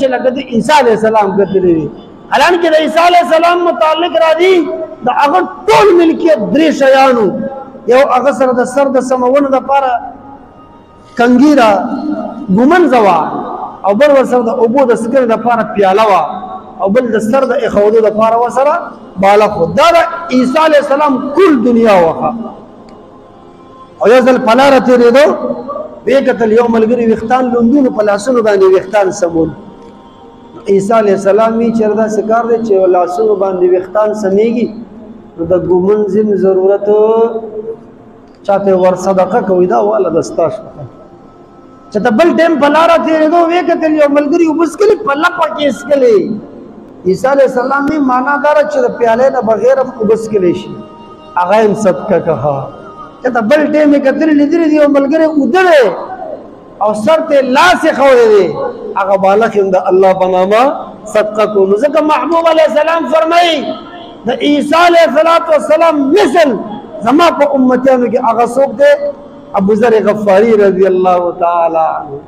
چې لکه د عیسی علیه السلام کتلی وي. حالانکه د عیسی علیه السلام متعلق راځي د هغه ټول ملکیت درې شیانو. یو هغه سره د سر د سمولو دپاره کنګیره ګومنځه وه، او بل ورسره د اوبو د څښلو دپاره پیاله وه، او بل د سر د ایښودو دپاره ورسره بالښت و. دا د عیسی علیه السلام کل دنیا وخه. او یو ځل په لاره تېرېدو ویې کتل یو ملګري ویښتان لوندونو په لاسونو باندې ویښتان سمول. عیسی علیه السلام وی چېرې داسې کار دی چې لاسونو باندې ویښتان سمیږي نو د ګومنځ هم ضرورت چاته ور صدقه کوي دا واله د ستا شوه. چې ته بل ټایم په لاره تېرېدو ویې کتل یو ملګري اوبه څښلې په لپه کې یې څښلې. عیسی علیه السلام وی معنا دا ده چې د پیالې نه بغیر هم اوبه څښلی شي، هغه هم صدقه کړه. چې ته بل ټایم یې کتلې لیدلې دي یو ملګری اوده دی او سر ته لاس یې ښولی دی، هغه بالښت هم د الله په نامه صدقه کړو. نو ځکه محبوب علیه السلام فرمایي د عیسی علیه السلام مثل زما په امتیانو کې هغه څوک دی ابوذر غفاری رضی الله تعالی عنه.